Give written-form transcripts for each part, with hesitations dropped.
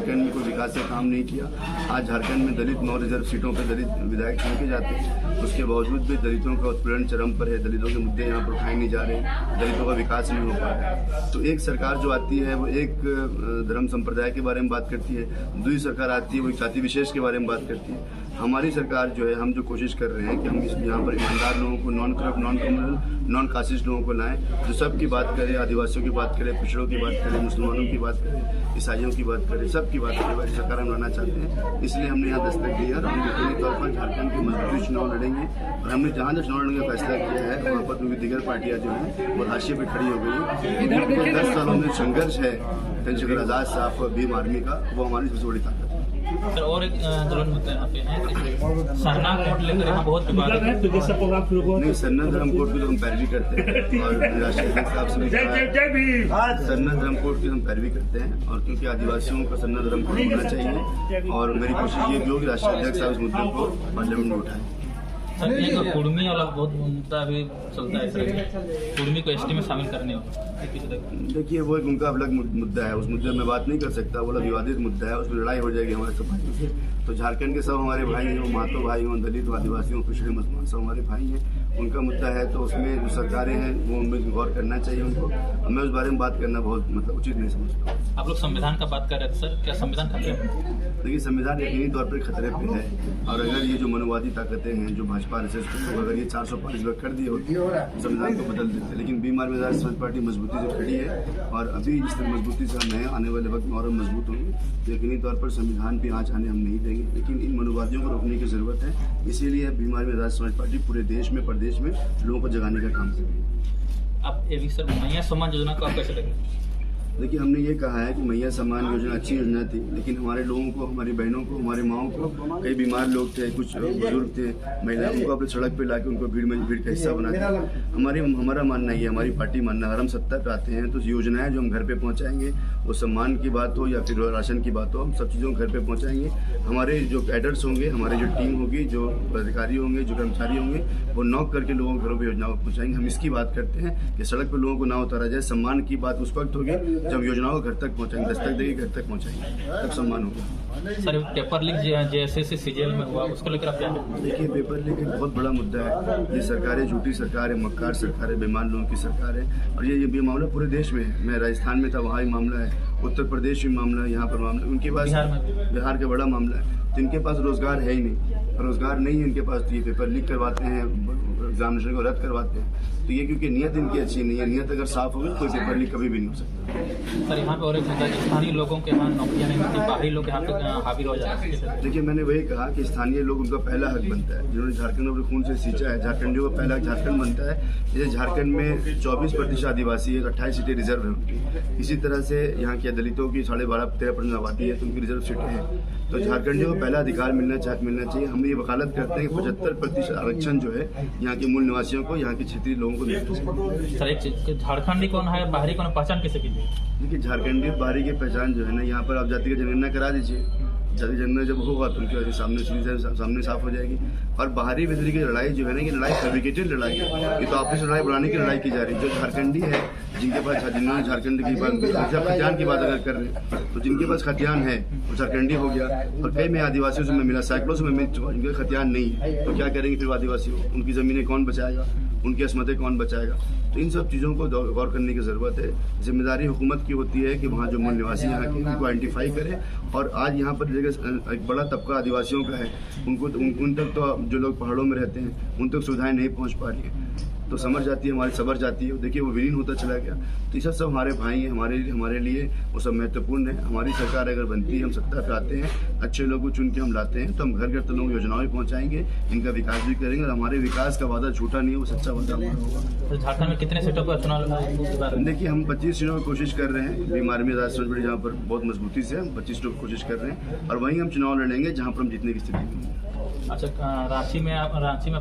झारखंड में कोई विकास का काम नहीं किया। आज झारखंड में दलित 9 रिजर्व सीटों पर दलित विधायक चुन के जाते हैं, उसके बावजूद भी दलितों का उत्पीड़न चरम पर है। दलितों के मुद्दे यहाँ पर उठाए नहीं जा रहे, दलितों का विकास नहीं हो पा रहा है। तो एक सरकार जो आती है वो एक धर्म संप्रदाय के बारे में बात करती है, दूसरी सरकार आती है वो एक जाति विशेष के बारे में बात करती है। हमारी सरकार जो है, हम जो कोशिश कर रहे हैं कि हम यहाँ पर ईमानदार लोगों को, non corrupt, non criminal, non casteist लोगों को लाएं, जो सबकी बात करें, आदिवासियों की बात करें, पिछड़ों की बात करें, मुसलमानों की बात करें, ईसाइयों की बात करें, सबकी बात करें। वाली सरकार हम लाना चाहते हैं, इसलिए हमने यहाँ दस्तक दिया और हम यकीनी तौर पर झारखंड के मजबूती चुनाव लड़ेंगे। और हमने जहाँ जो चुनाव लड़ने का फैसला किया है वहाँ पर दीगर पार्टियाँ जो हैं वो हाशिए पर खड़ी हो गई है। 10 सालों में संघर्ष है चंद्रशेखर आज़ाद साहब और भीम आर्मी का, वो हमारी सबसे बड़ी ताकत है। सर, और एक दुल्हन मुद्दा यहाँ पे है कि सरना कोड लेकर यहाँ बहुत विवाद है। नहीं, सरना धर्म कोड की तो हम पैरवी करते हैं और राष्ट्रीय अध्यक्ष साहब से भी सरना धर्म कोड की हम पैरवी करते हैं, और क्योंकि आदिवासियों का सरना धर्म कोड होना चाहिए और मेरी कोशिश ये भी होगी राष्ट्रीय अध्यक्ष साहब इस मुद्दे को पार्लियामेंट में उठाएं। सर, एक कुर्मी वाला बहुत मुद्दा भी चलता है सर, कुर्मी को एसटी में शामिल करने वाला। देखिए, वो एक उनका अलग मुद्दा है, उस मुद्दे में मैं बात नहीं कर सकता। वो विवादित मुद्दा है, उसमें लड़ाई हो जाएगी हमारे सब भाइयों से। तो झारखंड के सब हमारे भाई हैं, वो महतो भाई हों, दलित हो, आदिवासी हों, पिछड़े मुसलमान, सब हमारे भाई हैं। उनका मुद्दा है तो उसमें जो सरकारें हैं वो उनमें गौर करना चाहिए उनको। मैं उस बारे में बात करना बहुत उचित नहीं समझता। आप लोग संविधान का बात कर रहे थे सर, क्या संविधान खतरे में? देखिए, संविधान यकीनी तौर पर खतरे पे है, और अगर ये जो मनोवादी ताकतें हैं, जो भाजपा अगर ये 405 कर दिए होती तो संविधान को बदल देते। लेकिन बीमार में राष्ट्रीय समाज पार्टी मजबूती से खड़ी है, और अभी जिस तरह मजबूती से हम हैं, आने वाले वक्त में और मजबूत होंगे। तो यकीनी तौर पर संविधान पे आँच आने हम नहीं देंगे, लेकिन इन मनोवादियों को रोकने की जरूरत है। इसीलिए बीमार में राष्ट्रीय समाज पार्टी पूरे देश में, प्रदेश में लोगों को जगाने का काम कर रही है। अब ये भी सर, मैया सम्मान योजना को आप कैसे देखें? देखिए, हमने ये कहा है कि मैया सम्मान योजना अच्छी योजना थी, लेकिन हमारे लोगों को, हमारी बहनों को, हमारी माओं को, कई बीमार लोग थे, कुछ बुजुर्ग थे, महिलाओं को अपने सड़क पे लाके उनको भीड़ का हिस्सा बना दिया। हमारा मानना ये, हमारी पार्टी मानना, अगर हम सत्ता पे आते हैं तो योजनाएं जो हम घर पे पहुंचाएंगे, वो सम्मान की बात हो या फिर राशन की बात हो, हम सब चीज़ों को घर पे पहुंचाएंगे। हमारे जो कैडर्स होंगे, हमारी जो टीम होगी, जो अधिकारी होंगे, जो कर्मचारी होंगे, वो नॉक करके लोगों को घरों पर योजनाओं को पहुँचाएंगे। हम इसकी बात करते हैं कि सड़क पर लोगों को ना उतारा जाए। सम्मान की बात उस वक्त होगी जब योजनाओं को घर तक पहुंचाएंगे, दस्तक देगी, घर तक पहुंचाएंगे, तब सम्मान होगा। सर, पेपर लीक जैसे सीजीएल में हुआ, उसको लेकर आप क्या? देखिए, पेपर लीक एक बहुत बड़ा मुद्दा है। ये सरकारें झूठी सरकार है, मक्कार सरकार है, बेईमान लोगों की सरकार है, और ये मामला पूरे देश में है। मैं राजस्थान में था, वहाँ ही मामला है, उत्तर प्रदेश में मामला है, यहाँ पर मामला है, उनके पास बिहार का बड़ा मामला है। तो इनके पास रोजगार है ही नहीं, रोजगार नहीं है इनके पास, तो ये पेपर लीक करवाते हैं, एग्जामिनेशन को रद्द करवाते हैं। तो ये क्योंकि नियत इनकी अच्छी नहीं है, नियत अगर साफ होगी तो पेपर लीक कभी भी नहीं हो सकता। सर, यहाँ पे और एक मुद्दा है, स्थानीय लोगों के यहाँ नौकरियाँ नहीं मिलती, बाहरी लोग यहाँ पे हावी हो जाते हैं। देखिए, मैंने वही कहा कि स्थानीय लोग, उनका पहला हक बनता है, जिन्होंने झारखंड अपने खून से सींचा है। झारखंडियों का पहला झारखंड बनता है। जैसे झारखंड में 24% आदिवासी है, 28 सीटें रिजर्व है उनकी। इसी तरह से यहाँ के दलितों की 12.5-13% आबादी है, तो उनकी रिजर्व सीटें हैं। तो झारखंडियों को पहला अधिकार मिलना चाहिए। हम ये वकालत करते हैं कि 75% आरक्षण जो है यहाँ के मूल निवासियों को, यहाँ के क्षेत्रीय लोगों को मिलना चाहिए। सर, एक झारखंडी कौन है, बाहरी कौन, पहचान कैसे कीजिए? देखिए, झारखंडी बाहरी की पहचान जो है ना, यहाँ पर आप जाति की जनगणना करा दीजिए। जाति जनगणना जब होगा तो उनके सामने साफ हो जाएगी। और बाहरी भीतरी की लड़ाई जो है ना, ये लड़ाई फैब्रिकेटेड लड़ाई है, ये तो आपस में लड़ाई बढ़ाने की लड़ाई की जा रही है। जो झारखंडी है, जिनके पास, जिन्होंने झारखंड की बात, खतियान की बात अगर कर रहे हैं, तो जिनके पास खतियान है वो झारखंडी हो गया। और कई में आदिवासियों से मैं मिला, सैकड़ों से मैं मिल चुका, जिनके खतियान नहीं है, तो क्या करेंगे फिर आदिवासी? उनकी ज़मीनें कौन बचाएगा, उनकी असमतें कौन बचाएगा? तो इन सब चीज़ों को गौर करने की ज़रूरत है। जिम्मेदारी हुकूमत की होती है कि वहाँ जो मूल निवासी यहाँ के, उनको आइडेंटिफाई करे। और आज यहाँ पर जगह एक बड़ा तबका आदिवासियों का है, उन तक तो जो लोग पहाड़ों में रहते हैं, उन तक सुविधाएं नहीं पहुँच पा रही हैं। तो समझ जाती है, हमारी सबर जाती है। देखिए, वो विलीन होता चला गया। तो ये सब हमारे भाई हैं, हमारे लिए वो सब महत्वपूर्ण है। हमारी सरकार अगर बनती है, हम सत्ता पे आते हैं, अच्छे लोगों को चुन के हम लाते हैं, तो हम घर घर तक लोगों को योजनाएं पहुँचाएंगे, इनका विकास भी करेंगे। और हमारे विकास का वादा झूठा नहीं है, वो सच्चा वादा हमारा होगा। तो झारखंड में कितने सीटों पर चुनाव? देखिए, हम 25 सीटों की कोशिश कर रहे हैं। बीमार में राष्ट्रीय जहाँ पर बहुत मजबूती से हम 25 सीटों की कोशिश कर रहे हैं, और वहीं हम चुनाव लड़ेंगे जहाँ पर हम जीतने की स्थिति में। अच्छा, रांची में आप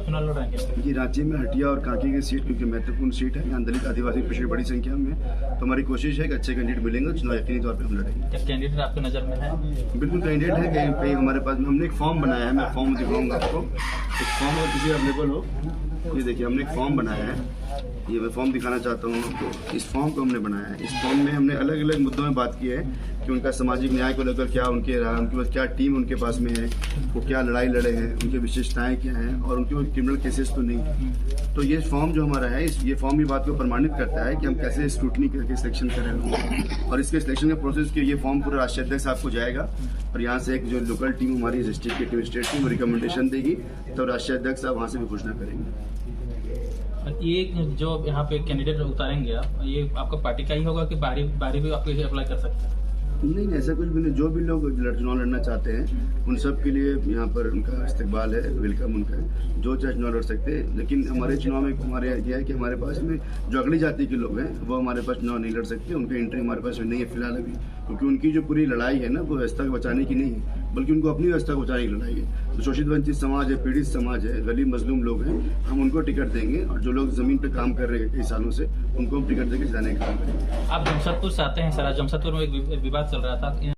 चुनाव लड़ रहे हैं? जी, रांची में हटिया और कांकी की सीट क्योंकि महत्वपूर्ण सीट है, यहाँ दलित आदिवासी पिछड़े बड़ी संख्या में, तो हमारी कोशिश है कि अच्छे कैंडिडेट मिलेंगे, चुनाव यकीनी तौर पर हम लड़ेंगे। क्या कैंडिडेट आपकी नज़र में है? बिल्कुल कैंडिडेट है, कहीं हमारे पास हमने एक फॉर्म बनाया है, मैं फॉर्म दिखाऊंगा आपको। एक फॉर्म अगर किसी अवेलेबल हो, ये देखिए, हमने एक फॉर्म बनाया है, ये मैं फॉर्म दिखाना चाहता हूँ आपको। इस फॉर्म को हमने बनाया है। इस फॉर्म में हमने अलग अलग मुद्दों में बात की है कि कि उनका सामाजिक न्याय को लेकर क्या उनके रहा, उनके पास क्या टीम उनके पास में है, वो क्या लड़ाई लड़े हैं, उनकी विशेषताएं क्या हैं और उनके क्रिमिनल केसेस तो नहीं। तो ये फॉर्म जो हमारा है, ये फॉर्म ये बात को प्रमाणित करता है कि हम कैसे स्क्रूटनी करके सिलेक्शन कर रहे हैं। और इसके सिलेक्शन के प्रोसेस के ये फॉर्म पूरा राष्ट्रीय अध्यक्ष आपको जाएगा और यहाँ से एक जो लोकल टीम हमारी डिस्ट्रिक्ट की टीम, स्टेट टीम रिकमेंडेशन देगी, तो राष्ट्रीय अध्यक्ष साहब वहाँ से भी घोषणा करेंगे। ये जो यहाँ पे कैंडिडेट उतारेंगे आप, ये आपका पार्टी का ही होगा कि बाहरी भी आप अप्लाई कर सकते हैं? नहीं, ऐसा कुछ भी नहीं। जो भी लोग चुनाव लड़ना चाहते हैं उन सब के लिए यहाँ पर उनका इस्तकबाल है, वेलकम उनका है। जो चाहे चुनाव लड़ सकते हैं, लेकिन हमारे चुनाव में हमारे यह है कि हमारे पास में जो अगली जाति के लोग हैं वो हमारे पास चुनाव नहीं लड़ सकते। उनका एंट्री हमारे पास में नहीं है फिलहाल अभी, क्योंकि उनकी जो पूरी लड़ाई है ना वो व्यवस्था को बचाने की नहीं है, बल्कि उनको अपनी व्यवस्था को बचाने की लड़ाई है। तो शोषित वंचित समाज है, पीड़ित समाज है, गरीब मजलूम लोग हैं, हम उनको टिकट देंगे और जो लोग जमीन पर काम कर रहे हैं कई सालों से उनको हम टिकट देकर जिताने का काम करेंगे। आप जमशेदपुर से आते हैं सर, जमशेदपुर में एक विवाद चल रहा था।